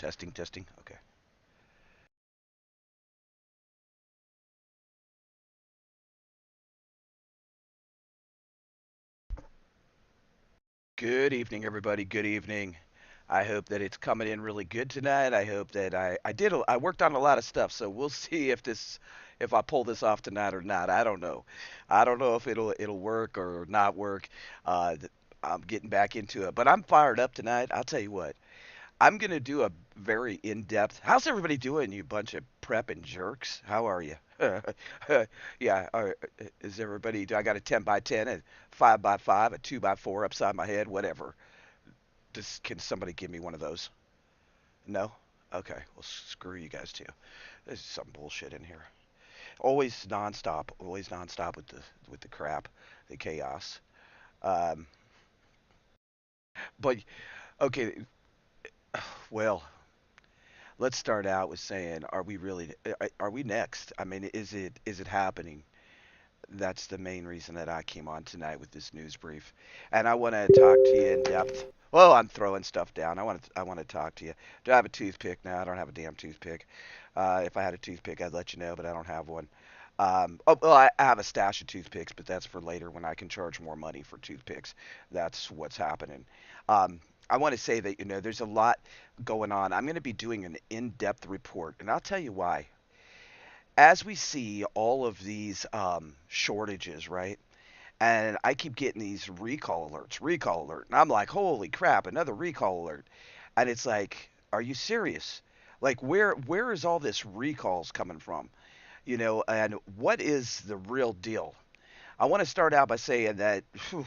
Testing, testing. Okay. Good evening, everybody. Good evening. I hope that it's coming in really good tonight. I hope that I worked on a lot of stuff, so we'll see if I pull this off tonight or not. I don't know. I don't know if it'll work or not work. I'm getting back into it, but I'm fired up tonight. I'll tell you what. I'm gonna do a very in-depth. How's everybody doing? You bunch of prepping jerks. How are you? Yeah. Is everybody? Do I got a 10 by 10, a 5 by 5, a 2 by 4 upside my head, whatever? Can somebody give me one of those? No. Okay. Well, screw you guys too. There's some bullshit in here. Always nonstop. Always nonstop with the crap, the chaos. Um, but okay. Well, let's start out with saying, are we really? Are we next? I mean, is it happening? That's the main reason that I came on tonight with this news brief, and I want to talk to you in depth. Well, I'm throwing stuff down. I want to talk to you. Do I have a toothpick? No, I don't have a damn toothpick. If I had a toothpick, I'd let you know, but I don't have one. Oh, well, I have a stash of toothpicks, but that's for later when I can charge more money for toothpicks. That's what's happening. Um, I want to say that there's a lot going on. I'm going to be doing an in-depth report, and I'll tell you why. As we see all of these shortages, right? And I keep getting these recall alert, and I'm like, holy crap, another recall alert. And it's like, are you serious? Like, where is all this recalls coming from? And what is the real deal? I want to start out by saying that whew,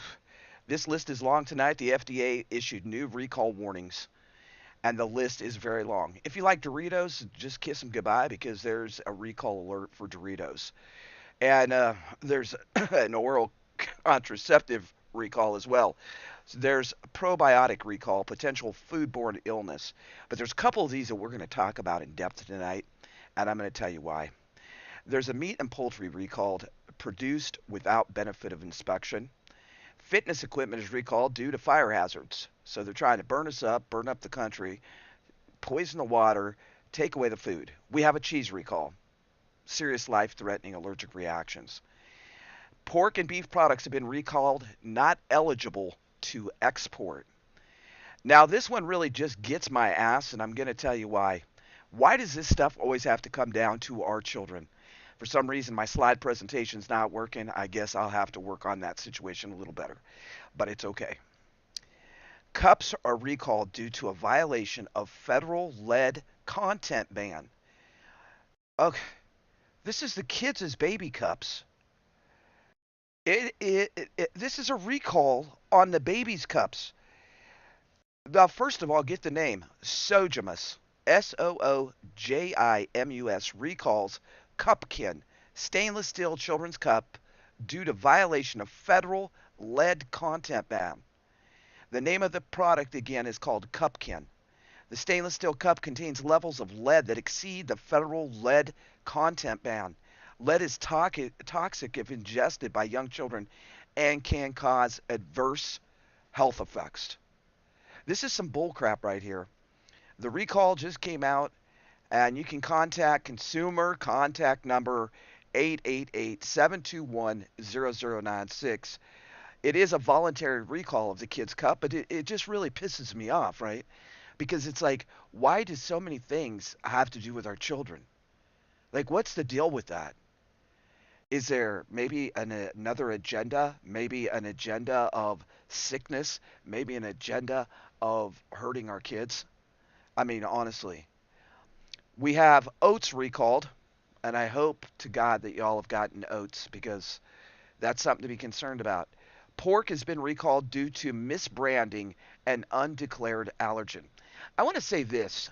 this list is long tonight. The FDA issued new recall warnings, and the list is very long. If you like Doritos, just kiss them goodbye because there's a recall alert for Doritos. And there's an oral contraceptive recall as well. So there's probiotic recall, potential foodborne illness. But there's a couple of these that we're going to talk about in depth tonight, and I'm going to tell you why. There's a meat and poultry recalled, produced without benefit of inspection. Fitness equipment is recalled due to fire hazards. So they're trying to burn us up, burn up the country, poison the water, take away the food. We have a cheese recall. Serious life threatening allergic reactions. Pork and beef products have been recalled, not eligible to export. Now, this one really just gets my ass, and I'm going to tell you why. Why does this stuff always have to come down to our children? For some reason, my slide presentation's not working. I guess I'll have to work on that situation a little better, but it's okay. Cups are recalled due to a violation of federal lead content ban. Okay, this is the kids' baby cups. This is a recall on the baby's cups. Now, first of all, get the name Sojimus, Soojimus, recalls Cupkin, stainless steel children's cup, due to violation of federal lead content ban. The name of the product again is called Cupkin. The stainless steel cup contains levels of lead that exceed the federal lead content ban. Lead is toxic if ingested by young children and can cause adverse health effects. This is some bullcrap right here. The recall just came out, and you can contact consumer contact number 888-721-0096. It is a voluntary recall of the kids' cup, but it just really pisses me off, right? Because it's like, why do so many things have to do with our children? Like, what's the deal with that? Is there maybe another agenda? Maybe an agenda of sickness? Maybe an agenda of hurting our kids? I mean, honestly. We have oats recalled, and I hope to God that y'all have gotten oats because that's something to be concerned about. Pork has been recalled due to misbranding and undeclared allergen. I want to say this.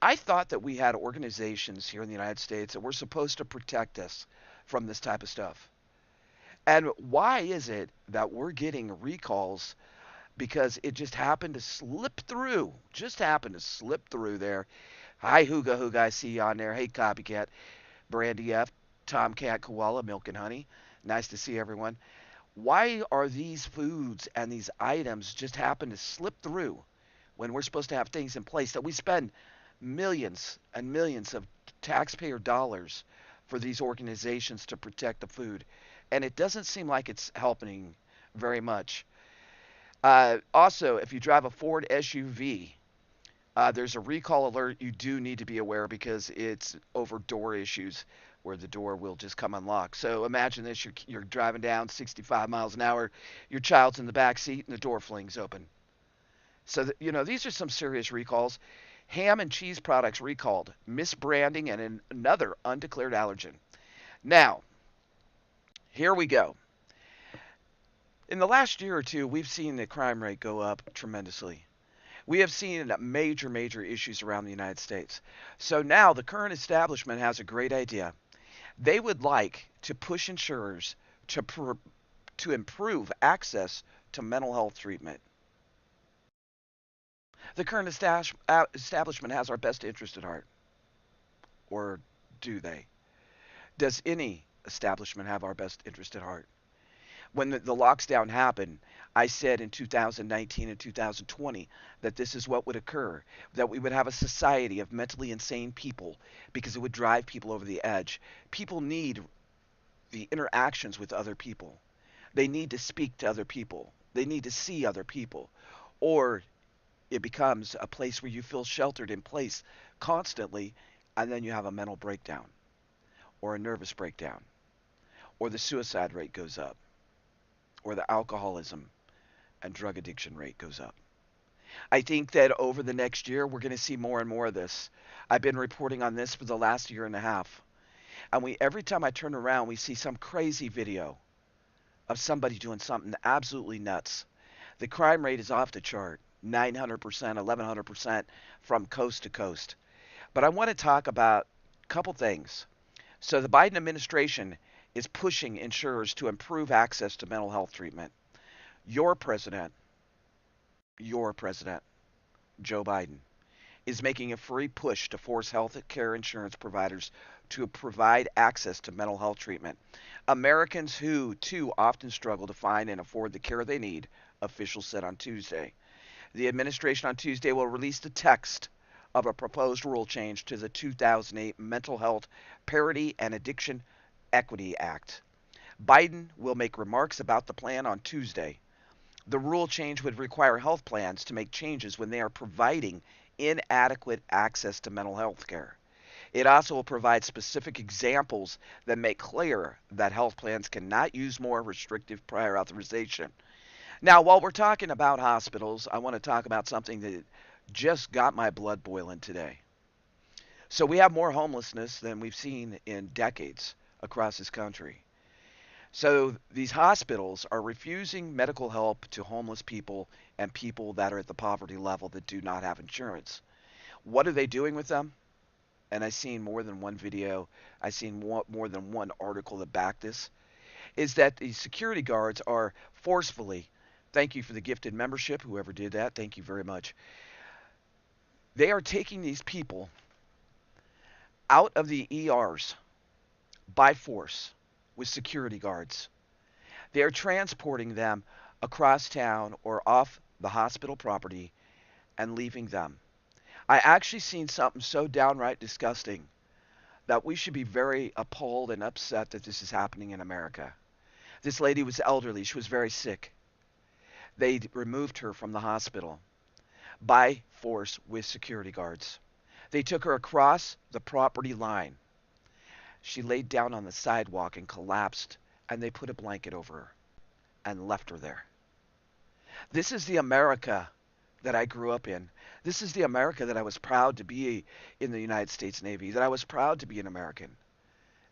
I thought that we had organizations here in the United States that were supposed to protect us from this type of stuff. And why is it that we're getting recalls because it just happened to slip through? Just happened to slip through there. Hi, Hooga Hooga, I see you on there. Hey, Copycat, Brandy F, Tomcat, Koala, Milk and Honey. Nice to see everyone. Why are these foods and these items just happen to slip through? when we're supposed to have things in place that we spend millions and millions of taxpayer dollars for these organizations to protect the food. And it doesn't seem like it's helping very much. Also, if you drive a Ford SUV, there's a recall alert you do need to be aware because it's over door issues where the door will just come unlocked. So imagine this: you're driving down 65 miles an hour, your child's in the back seat, and the door flings open. So these are some serious recalls. Ham and cheese products recalled, misbranding, and another undeclared allergen. Now, here we go. In the last year or two, we've seen the crime rate go up tremendously. We have seen major, major issues around the United States. So now the current establishment has a great idea. They would like to push insurers to improve access to mental health treatment. The current establishment has our best interest at heart. Or do they? Does any establishment have our best interest at heart? When the lockdown happened, I said in 2019 and 2020 that this is what would occur, that we would have a society of mentally insane people because it would drive people over the edge. People need the interactions with other people. They need to speak to other people. They need to see other people. Or it becomes a place where you feel sheltered in place constantly, and then you have a mental breakdown or a nervous breakdown, or the suicide rate goes up, or the alcoholism and drug addiction rate goes up. I think that over the next year, we're going to see more and more of this. I've been reporting on this for the last year and a half. And every time I turn around, we see some crazy video of somebody doing something absolutely nuts. The crime rate is off the chart, 900%, 1100% from coast to coast. But I want to talk about a couple things. So the Biden administration is pushing insurers to improve access to mental health treatment. Your president, your president, Joe Biden, is making a free push to force health care insurance providers to provide access to mental health treatment. Americans who, too, often struggle to find and afford the care they need, officials said on Tuesday. The administration on Tuesday will release the text of a proposed rule change to the 2008 Mental Health Parity and Addiction Equity Act. Biden will make remarks about the plan on Tuesday. The rule change would require health plans to make changes when they are providing inadequate access to mental health care. It also will provide specific examples that make clear that health plans cannot use more restrictive prior authorization. Now, while we're talking about hospitals, I want to talk about something that just got my blood boiling today. So we have more homelessness than we've seen in decades across this country. So these hospitals are refusing medical help to homeless people and people that are at the poverty level that do not have insurance. What are they doing with them? And I've seen more than one video, I've seen more than one article that back this, is that the security guards are forcefully, thank you for the gifted membership, whoever did that, thank you very much. They are taking these people out of the ERs by force with security guards. They are transporting them across town or off the hospital property and leaving them. I actually seen something so downright disgusting that we should be very appalled and upset that this is happening in America. This lady was elderly. She was very sick. They removed her from the hospital by force with security guards. They took her across the property line. She laid down on the sidewalk and collapsed, and they put a blanket over her and left her there. This is the America that I grew up in. This is the America that I was proud to be in the United States Navy, that I was proud to be an American.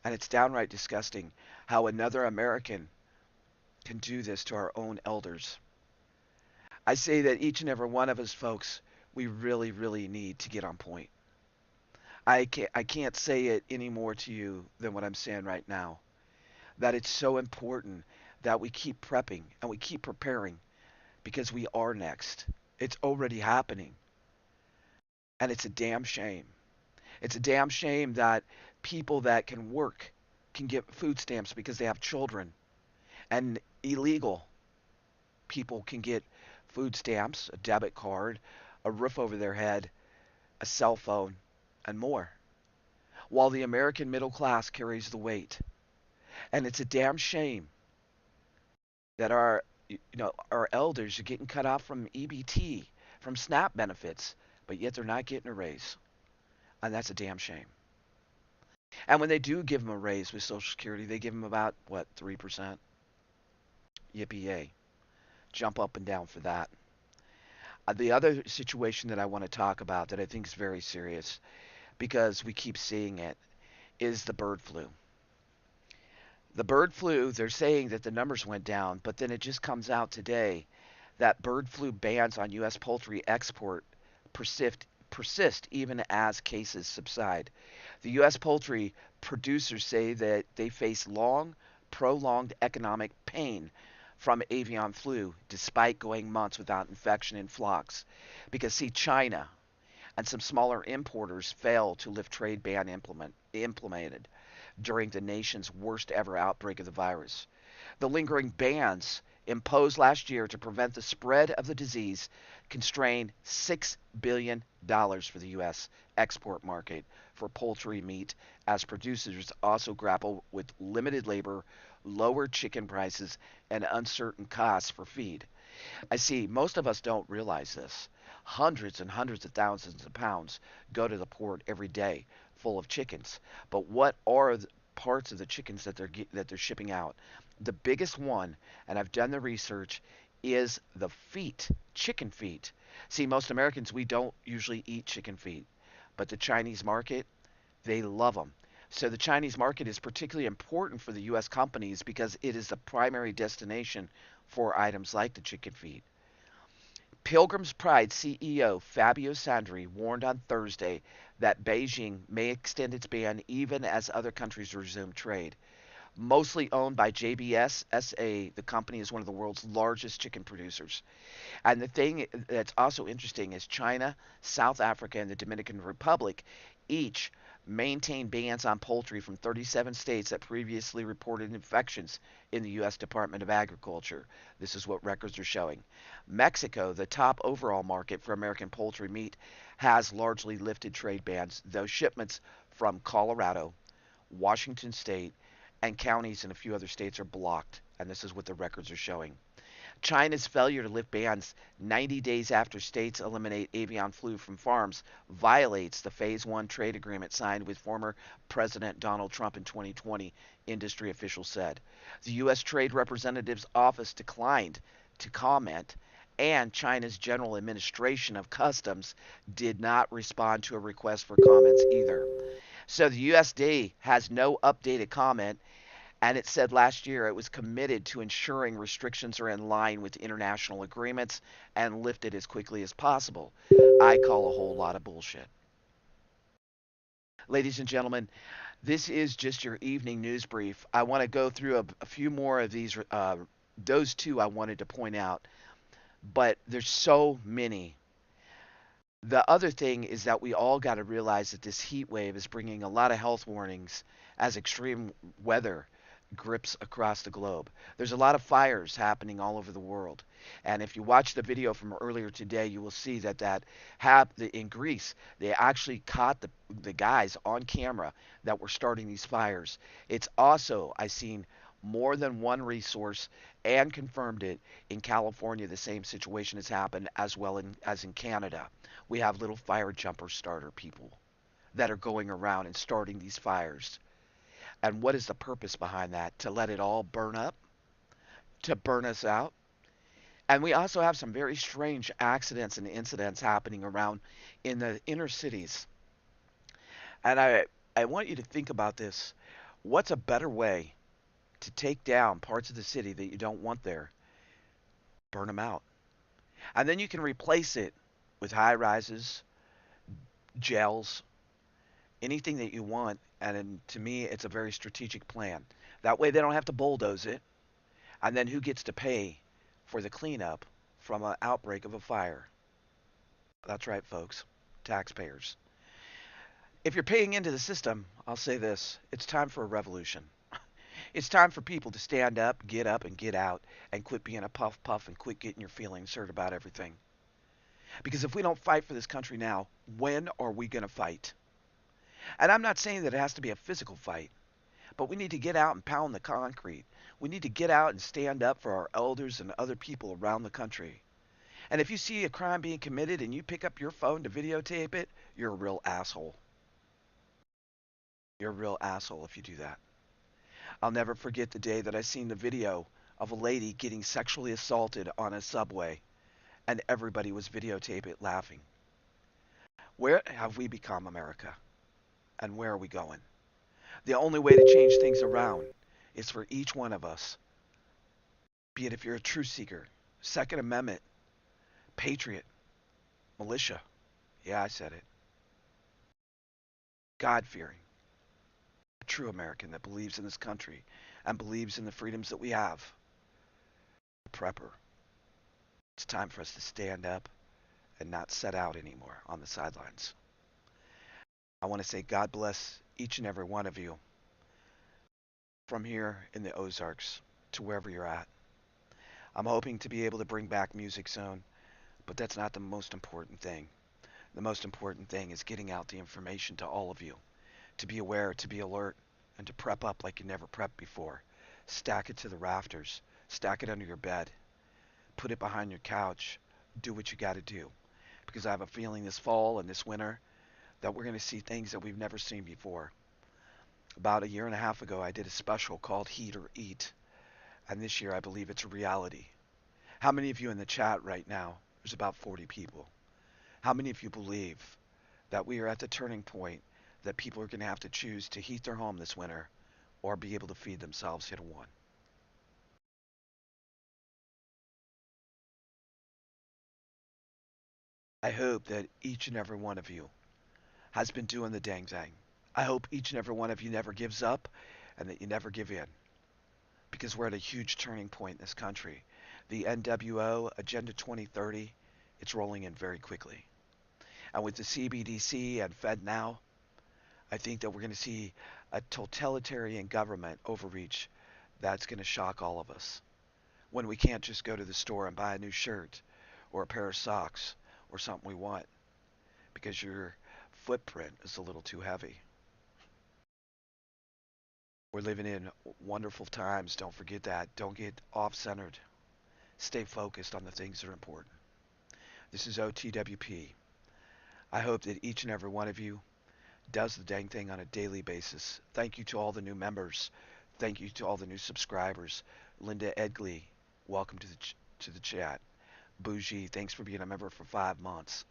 And it's downright disgusting how another American can do this to our own elders. I say that each and every one of us folks, we really, really need to get on point. I can't say it any more to you than what I'm saying right now. That it's so important that we keep prepping and we keep preparing because we are next. It's already happening. And it's a damn shame. It's a damn shame that people that can work can get food stamps because they have children. And illegal people can get food stamps, a debit card, a roof over their head, a cell phone, and more, while the American middle class carries the weight. And it's a damn shame that our elders are getting cut off from EBT, from SNAP benefits, but yet they're not getting a raise. And that's a damn shame. And when they do give them a raise with Social Security, they give them about, what, 3%? Yippee yay. Jump up and down for that. The other situation that I want to talk about that I think is very serious because we keep seeing it is the bird flu. The bird flu, they're saying that the numbers went down, but then it just comes out today that bird flu bans on U.S. poultry export persist even as cases subside. The U.S. poultry producers say that they face long, prolonged economic pain from avian flu despite going months without infection in flocks. Because, see, China and some smaller importers failed to lift trade ban implemented during the nation's worst ever outbreak of the virus. The lingering bans imposed last year to prevent the spread of the disease constrained $6 billion for the U.S. export market for poultry meat as producers also grapple with limited labor, lower chicken prices, and uncertain costs for feed. I see most of us don't realize this. Hundreds and hundreds of thousands of pounds go to the port every day full of chickens. But what are the parts of the chickens that they're shipping out? The biggest one, and I've done the research, is the feet, chicken feet. See, most Americans, we don't usually eat chicken feet, but the Chinese market, they love them. So the Chinese market is particularly important for the U.S. companies because it is the primary destination for items like the chicken feet. Pilgrim's Pride CEO Fabio Sandri warned on Thursday that Beijing may extend its ban even as other countries resume trade. Mostly owned by JBS SA, the company is one of the world's largest chicken producers. And the thing that's also interesting is China, South Africa, and the Dominican Republic each maintain bans on poultry from 37 states that previously reported infections in the U.S. Department of Agriculture. This is what records are showing. Mexico, the top overall market for American poultry meat, has largely lifted trade bans, though shipments from Colorado, Washington State, and counties in a few other states are blocked. And this is what the records are showing. China's failure to lift bans 90 days after states eliminate avian flu from farms violates the Phase 1 trade agreement signed with former President Donald Trump in 2020, industry officials said. The U.S. Trade Representative's office declined to comment, and China's General Administration of Customs did not respond to a request for comments either. So the USDA has no updated comment, and it said last year it was committed to ensuring restrictions are in line with international agreements and lifted as quickly as possible. I call a whole lot of bullshit. Ladies and gentlemen, this is just your evening news brief. I want to go through a few more of these. Those two I wanted to point out, but there's so many. The other thing is that we all got to realize that this heat wave is bringing a lot of health warnings as extreme weather grips across the globe. There's a lot of fires happening all over the world. And if you watch the video from earlier today, you will see in Greece, they actually caught the guys on camera that were starting these fires. It's also, I seen more than one resource and confirmed it in California. The same situation has happened as well as in Canada. We have little fire jumper starter people that are going around and starting these fires. And what is the purpose behind that? To let it all burn up? To burn us out? And we also have some very strange accidents and incidents happening around in the inner cities. And I want you to think about this. What's a better way to take down parts of the city that you don't want there? Burn them out. And then you can replace it with high rises, jails, anything that you want. And to me, it's a very strategic plan. That way they don't have to bulldoze it. And then who gets to pay for the cleanup from an outbreak of a fire? That's right, folks. Taxpayers. If you're paying into the system, I'll say this. It's time for a revolution. It's time for people to stand up, and get out, and quit being a puff puff and quit getting your feelings hurt about everything. Because if we don't fight for this country now, when are we going to fight? And I'm not saying that it has to be a physical fight, but we need to get out and pound the concrete. We need to get out and stand up for our elders and other people around the country. And if you see a crime being committed and you pick up your phone to videotape it, you're a real asshole. You're a real asshole if you do that. I'll never forget the day that I seen the video of a lady getting sexually assaulted on a subway, and everybody was videotaping it laughing. Where have we become, America? And where are we going? The only way to change things around is for each one of us, be it if you're a truth seeker, Second Amendment, patriot, militia, yeah, I said it, God fearing, a true American that believes in this country and believes in the freedoms that we have, a prepper. It's time for us to stand up and not set out anymore on the sidelines. I want to say God bless each and every one of you from here in the Ozarks to wherever you're at. I'm hoping to be able to bring back music soon, but that's not the most important thing. The most important thing is getting out the information to all of you, to be aware, to be alert, and to prep up like you never prepped before. Stack it to the rafters, stack it under your bed, put it behind your couch, do what you got to do. Because I have a feeling this fall and this winter that we're going to see things that we've never seen before. About a year and a half ago, I did a special called Heat or Eat, and this year I believe it's a reality. How many of you in the chat right now? There's about 40 people. How many of you believe that we are at the turning point that people are going to have to choose to heat their home this winter or be able to feed themselves? Hit a one. I hope that each and every one of you has been doing the dang thing. I hope each and every one of you never gives up and that you never give in, because we're at a huge turning point in this country. The NWO Agenda 2030, it's rolling in very quickly. And with the CBDC and Fed now, I think that we're going to see a totalitarian government overreach that's going to shock all of us. When we can't just go to the store and buy a new shirt or a pair of socks or something we want because your footprint is a little too heavy. We're living in wonderful times. Don't forget that. Don't get off centered. Stay focused on the things that are important. This is OTWP. I hope that each and every one of you does the dang thing on a daily basis. Thank you to all the new members. Thank you to all the new subscribers. Linda Edgley, welcome to the chat. Bougie, thanks for being a member for 5 months.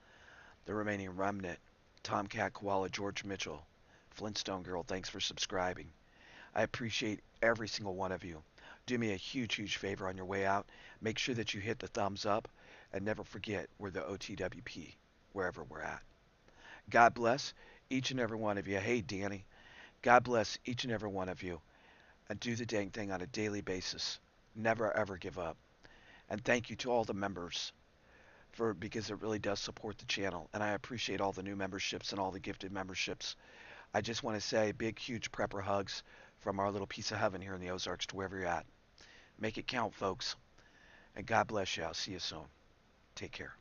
The remaining remnant, Tomcat Koala, George Mitchell, Flintstone Girl, thanks for subscribing. I appreciate every single one of you. Do me a huge, huge favor on your way out. Make sure that you hit the thumbs up and never forget we're the OTWP, wherever we're at. God bless each and every one of you. Hey, Danny. God bless each and every one of you. And do the dang thing on a daily basis. Never ever give up. And thank you to all the members for because it really does support the channel. And I appreciate all the new memberships and all the gifted memberships. I just want to say big, huge prepper hugs from our little piece of heaven here in the Ozarks to wherever you're at. Make it count, folks. And God bless you. I'll see you soon. Take care.